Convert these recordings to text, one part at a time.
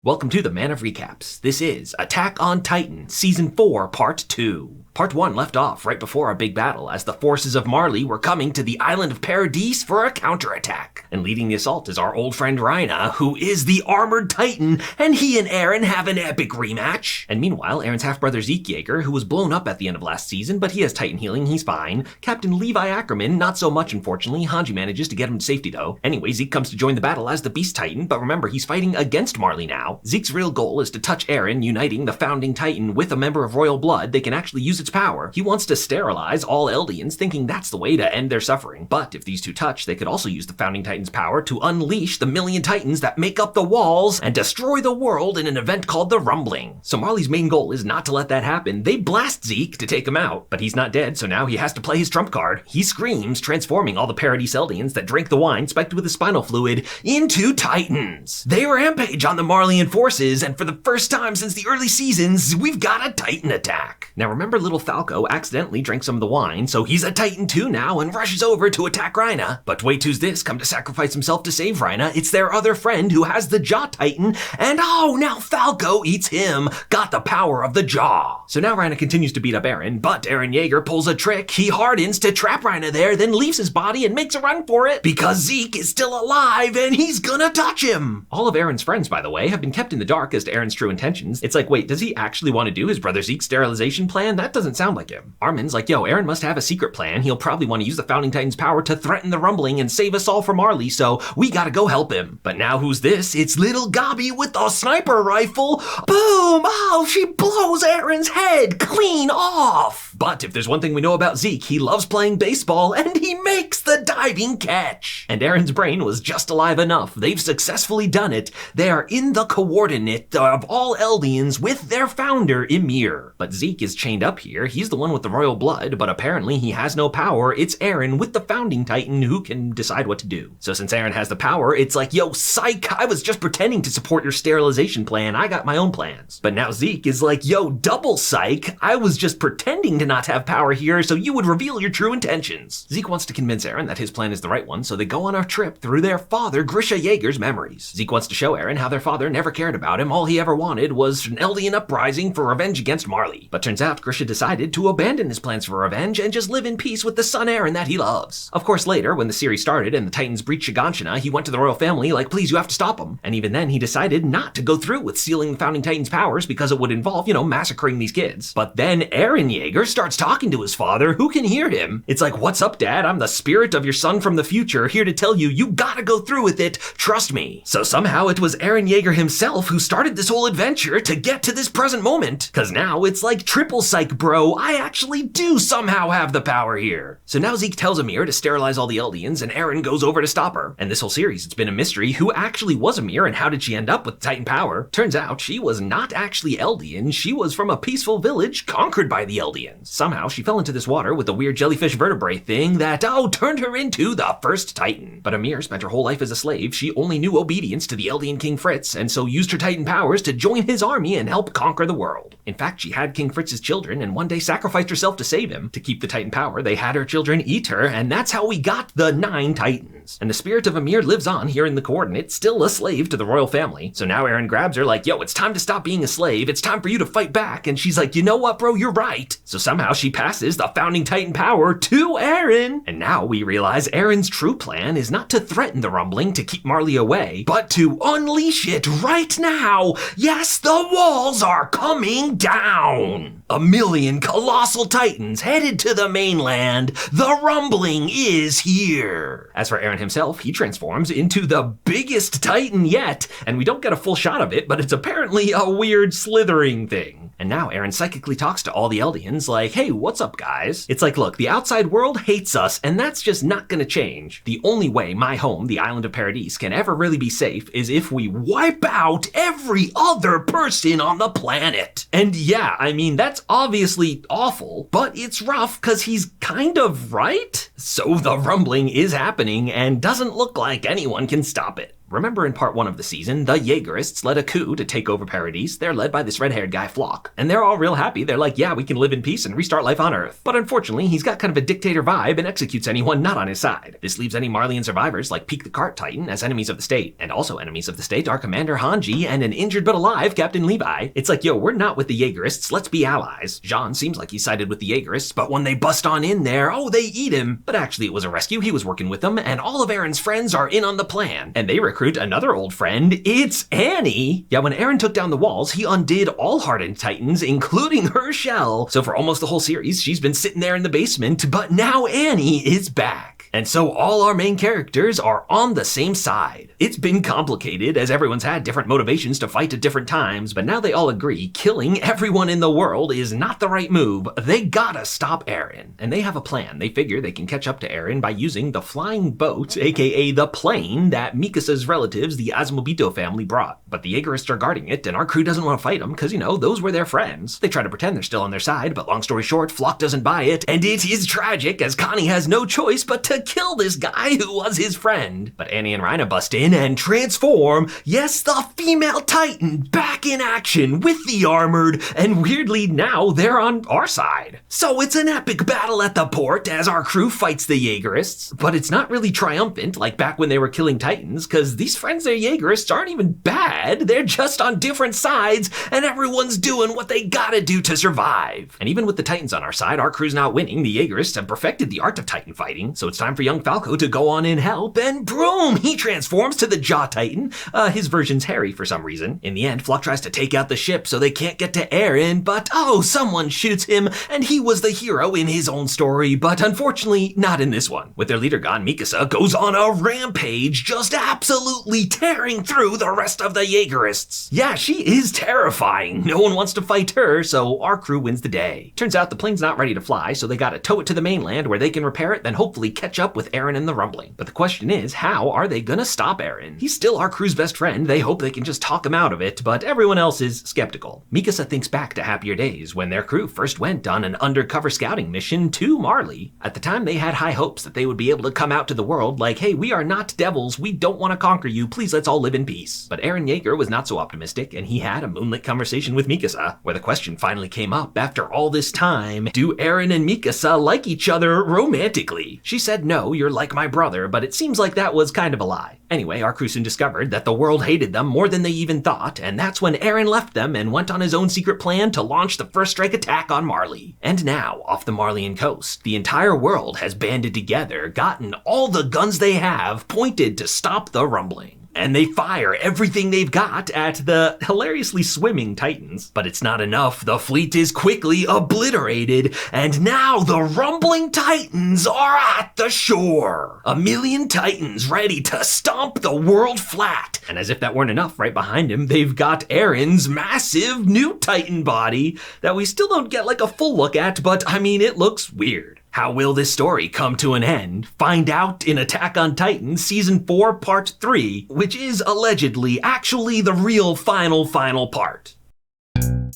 Welcome to the Man of Recaps. This is Attack on Titan, Season 4, Part 2. Part 1 left off right before our big battle as the forces of Marley were coming to the island of Paradise for a counterattack. And leading the assault is our old friend Reina, who is the armored Titan, and he and Eren have an epic rematch. And meanwhile, Eren's half-brother Eren Yeager, who was blown up at the end of last season, but he has Titan healing, he's fine. Captain Levi Ackerman, not so much unfortunately. Hanji manages to get him to safety though. Anyway, Zeke comes to join the battle as the Beast Titan, but remember, he's fighting against Marley now. Zeke's real goal is to touch Eren, uniting the founding Titan with a member of royal blood. They can actually use its power. He wants to sterilize all Eldians, thinking that's the way to end their suffering. But if these two touch, they could also use the founding Titan's power to unleash the million Titans that make up the walls and destroy the world in an event called the Rumbling. So Marley's main goal is not to let that happen. They blast Zeke to take him out, but he's not dead, so now he has to play his trump card. He screams, transforming all the Paradise Eldians that drink the wine spiked with the spinal fluid into Titans. They rampage on the Marleyan forces, and for the first time since the early seasons, we've got a Titan attack. Now remember, little Falco accidentally drank some of the wine, so he's a Titan too now and rushes over to attack Reina. But wait, who's this? Come to sacrifice himself to save Reina. It's their other friend who has the Jaw Titan, and oh, now Falco eats him. Got the power of the Jaw. So now Reina continues to beat up Eren, but Eren Yeager pulls a trick. He hardens to trap Reina there, then leaves his body and makes a run for it because Zeke is still alive and he's gonna touch him. All of Eren's friends, by the way, have been kept in the dark as to Eren's true intentions. It's like, wait, does he actually want to do his brother Zeke's sterilization plan? That doesn't sound like him. Armin's like, yo, Eren must have a secret plan. He'll probably want to use the Founding Titan's power to threaten the Rumbling and save us all from Marley, so we gotta go help him. But now who's this? It's little Gabi with a sniper rifle. Boom! Oh, she blows Eren's head clean off. But if there's one thing we know about Zeke, he loves playing baseball and he makes the diving catch. And Eren's brain was just alive enough. They've successfully done it. They are in the coordinate of all Eldians with their founder, Ymir. But Zeke is chained up here. He's the one with the royal blood, but apparently he has no power. It's Eren with the founding Titan who can decide what to do. So since Eren has the power, it's like, yo, psych, I was just pretending to support your sterilization plan. I got my own plans. But now Zeke is like, yo, double psych, I was just pretending to not have power here so you would reveal your true intentions. Zeke wants to convince Eren that his plan is the right one, so they go on a trip through their father, Grisha Yeager's memories. Zeke wants to show Eren how their father never cared about him. All he ever wanted was an Eldian uprising for revenge against Marley. But turns out Grisha decided to abandon his plans for revenge and just live in peace with the son Eren that he loves. Of course, later, when the series started and the Titans breached Shiganshina, he went to the royal family like, please, you have to stop him. And even then, he decided not to go through with sealing the founding Titan's powers because it would involve, massacring these kids. But then Eren Yeager starts talking to his father, who can hear him. It's like, what's up, Dad? I'm the spirit of your son from the future, here to tell you, you gotta go through with it. Trust me. So somehow it was Eren Yeager himself who started this whole adventure to get to this present moment. Cause now it's like triple psych, bro. I actually do somehow have the power here. So now Zeke tells Ymir to sterilize all the Eldians and Eren goes over to stop her. And this whole series, it's been a mystery who actually was Ymir and how did she end up with Titan power. Turns out she was not actually Eldian. She was from a peaceful village conquered by the Eldians. Somehow she fell into this water with a weird jellyfish vertebrae thing that, turned her into the first Titan. But Ymir spent her whole life as a slave. She only knew obedience to the Eldian King Fritz and so used her Titan powers to join his army and help conquer the world. In fact, she had King Fritz's children and one day sacrificed herself to save him. To keep the Titan power, they had her children eat her, and that's how we got the 9 Titans. And the spirit of Ymir lives on here in the coordinate, still a slave to the royal family. So now Eren grabs her like, yo, it's time to stop being a slave. It's time for you to fight back. And she's like, you know what, bro, you're right. So somehow she passes the founding Titan power to Eren. And now we realize Eren's true plan is not to threaten the Rumbling to keep Marley away, but to unleash it right now. Yes, the walls are coming down. 1,000,000 colossal Titans headed to the mainland. The Rumbling is here. As for Eren himself, he transforms into the biggest Titan yet, and we don't get a full shot of it, but it's apparently a weird slithering thing. And now Eren psychically talks to all the Eldians like, hey, what's up, guys? It's like, look, the outside world hates us, and that's just not gonna change. The only way my home, the island of Paradise, can ever really be safe is if we wipe out every other person on the planet. And yeah, I mean, that's obviously awful, but it's rough because he's kind of right. So the Rumbling is happening and doesn't look like anyone can stop it. Remember in part 1 of the season, the Yeagerists led a coup to take over Paradise. They're led by this red-haired guy, Flock. And they're all real happy. They're like, yeah, we can live in peace and restart life on Earth. But unfortunately, he's got kind of a dictator vibe and executes anyone not on his side. This leaves any Marleyan survivors like Peak the Cart Titan as enemies of the state. And also enemies of the state are Commander Hanji and an injured but alive Captain Levi. It's like, yo, we're not with the Yeagerists, let's be allies. Jean seems like he's sided with the Yeagerists, but when they bust on in there, oh, they eat him. But actually it was a rescue, he was working with them, and all of Eren's friends are in on the plan. And they recruit another old friend, it's Annie. Yeah, when Eren took down the walls, he undid all hardened Titans, including her shell. So for almost the whole series, she's been sitting there in the basement, but now Annie is back. And so all our main characters are on the same side. It's been complicated as everyone's had different motivations to fight at different times, but now they all agree killing everyone in the world is not the right move. They gotta stop Eren. And they have a plan. They figure they can catch up to Eren by using the flying boat, aka the plane, that Mikasa's relatives, the Azumabito family, brought. But the Yeagerists are guarding it, and our crew doesn't want to fight them because, you know, those were their friends. They try to pretend they're still on their side, but long story short, Flock doesn't buy it, and it is tragic as Connie has no choice but to kill this guy who was his friend. But Annie and Reina bust in and transform, yes, the female Titan, back in action with the armored, and weirdly now they're on our side. So it's an epic battle at the port as our crew fights the Yeagerists, but it's not really triumphant like back when they were killing Titans, because these friends they're Yeagerists aren't even bad, they're just on different sides, and everyone's doing what they gotta do to survive. And even with the Titans on our side, our crew's not winning. The Yeagerists have perfected the art of Titan fighting, so it's time for young Falco to go on and help, and boom, he transforms to the Jaw Titan. His version's hairy for some reason. In the end, Flock tries to take out the ship so they can't get to Eren, but oh, someone shoots him, and he was the hero in his own story, but unfortunately not in this one. With their leader gone, Mikasa goes on a rampage, just absolutely tearing through the rest of the Yeagerists. Yeah, she is terrifying. No one wants to fight her, so our crew wins the day. Turns out the plane's not ready to fly, so they gotta tow it to the mainland where they can repair it, then hopefully catch up with Eren and the rumbling. But the question is, how are they gonna stop Eren? He's still our crew's best friend. They hope they can just talk him out of it, but everyone else is skeptical. Mikasa thinks back to happier days when their crew first went on an undercover scouting mission to Marley. At the time, they had high hopes that they would be able to come out to the world like, hey, we are not devils, we don't want to conquer you, please let's all live in peace. But Eren Yeager was not so optimistic, and he had a moonlit conversation with Mikasa, where the question finally came up after all this time, do Eren and Mikasa like each other romantically? She said, no, you're like my brother, but it seems like that was kind of a lie. Anyway, our crew soon discovered that the world hated them more than they even thought, and that's when Eren left them and went on his own secret plan to launch the first strike attack on Marley. And now, off the Marleyan coast, the entire world has banded together, gotten all the guns they have pointed to stop the rumbling. And they fire everything they've got at the hilariously swimming Titans. But it's not enough. The fleet is quickly obliterated, and now the rumbling Titans are at the shore. 1,000,000 Titans ready to stomp the world flat. And as if that weren't enough, right behind him, they've got Eren's massive new Titan body that we still don't get like a full look at, but I mean, it looks weird. How will this story come to an end? Find out in Attack on Titan Season 4 Part 3, which is allegedly actually the real final part.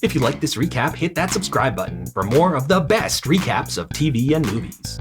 If you like this recap, hit that subscribe button for more of the best recaps of TV and movies.